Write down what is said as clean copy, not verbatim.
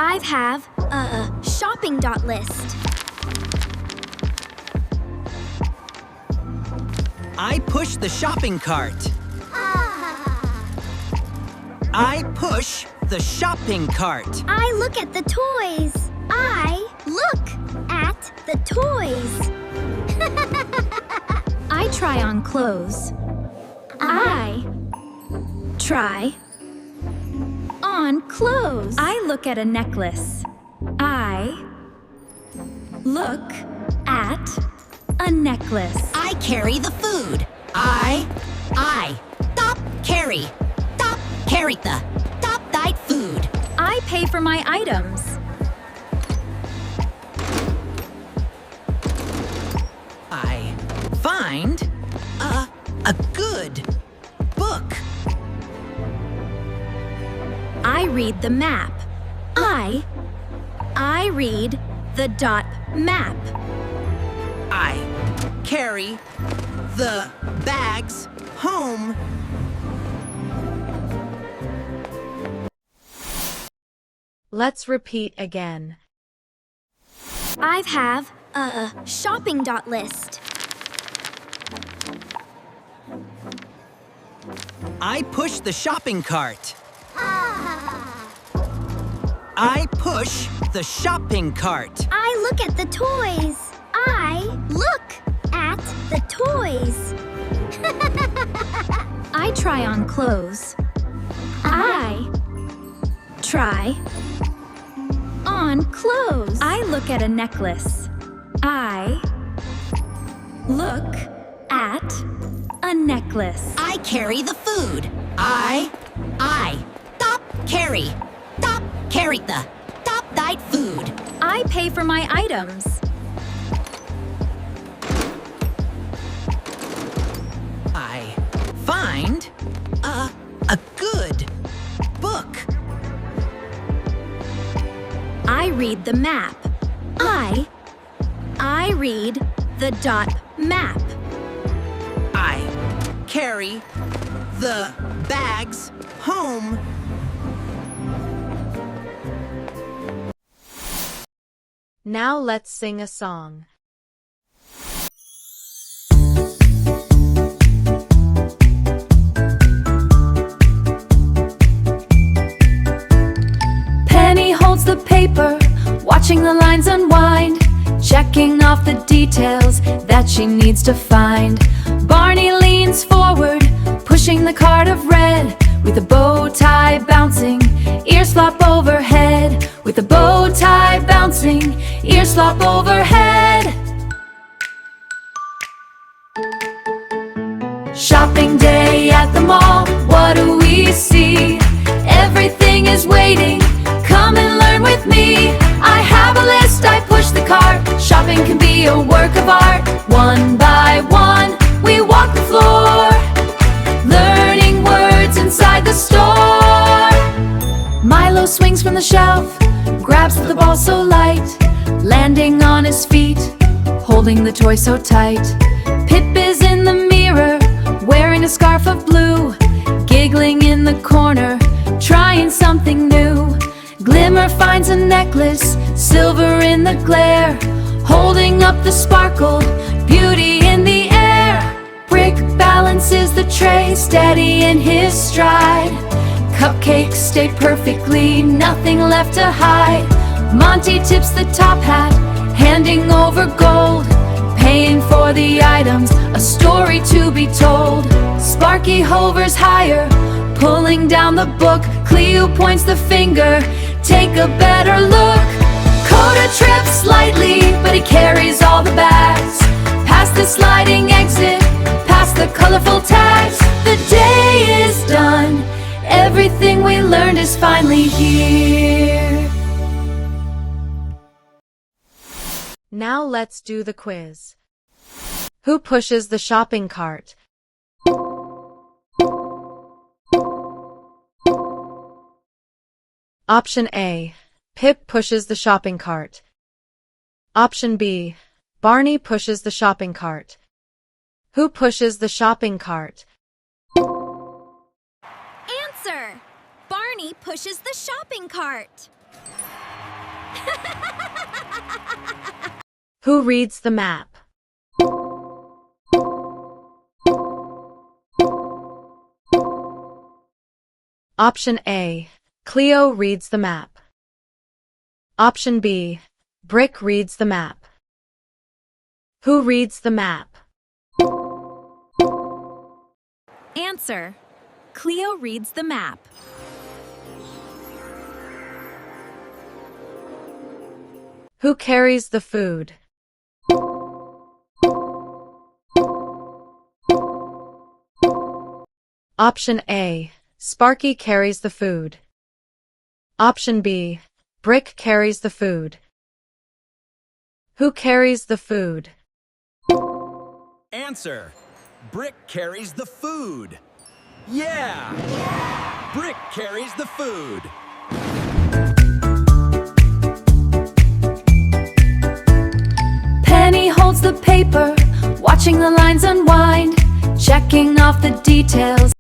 I have a shopping dot list. I push the shopping cart. I push the shopping cart. I look at the toys. I look at the toys. I try on clothes. I try on clothes. I look at a necklace. I look at a necklace. I carry the food. I carry the thy food. I pay for my items. I find a good book. I read the map. I read the dot map. I carry the bags home. Let's repeat again. I have a shopping dot list. I push the shopping cart. I push the shopping cart. I look at the toys. I look at the toys. I try on clothes. I try on clothes. I look at a necklace. I look at a necklace. I carry the food. I carry the thy food. I pay for my items. I find a good book. I read the map. I read the dot map. I carry the bags home. Now let's sing a song. Penny holds the paper, watching the lines unwind, checking off the details that she needs to find. Barney leans forward, pushing the cart of red, with a bow tie bouncing, ears flop overhead. With a bow tie bouncing, ears flop overhead. Shopping day at the mall, what do we see? Everything is waiting, come and learn with me. I have a list, I push the cart. Shopping can be a work of art. One by one, we walk the floor, learning words inside the store. Milo swings from the shelf, grabs the ball so light, landing on his feet, holding the toy so tight. Pip is in the mirror, wearing a scarf of blue, giggling in the corner, trying something new. Glimmer finds a necklace, silver in the glare, holding up the sparkle, beauty in the air. Brick balances the tray, steady in his stride. Cupcakes stay perfectly, nothing left to hide. Monty tips the top hat, handing over gold, paying for the items, a story to be told. Sparky hovers higher, pulling down the book. Cleo points the finger, take a better look. Coda trips slightly, but he carries all the bags. Past the sliding exit, past the colorful tags. The day is done, everything we learned is finally here. Now let's do the quiz. Who pushes the shopping cart? Option A. Pip pushes the shopping cart. Option B. Barney pushes the shopping cart. Who pushes the shopping cart? Answer! Barney pushes the shopping cart. Who reads the map? Option A. Cleo reads the map. Option B. Brick reads the map. Who reads the map? Answer. Cleo reads the map. Who carries the food? Option A. Sparky carries the food. Option B. Brick carries the food. Who carries the food? Answer. Brick carries the food. Yeah! Brick carries the food. Penny holds the paper, watching the lines unwind, checking off the details.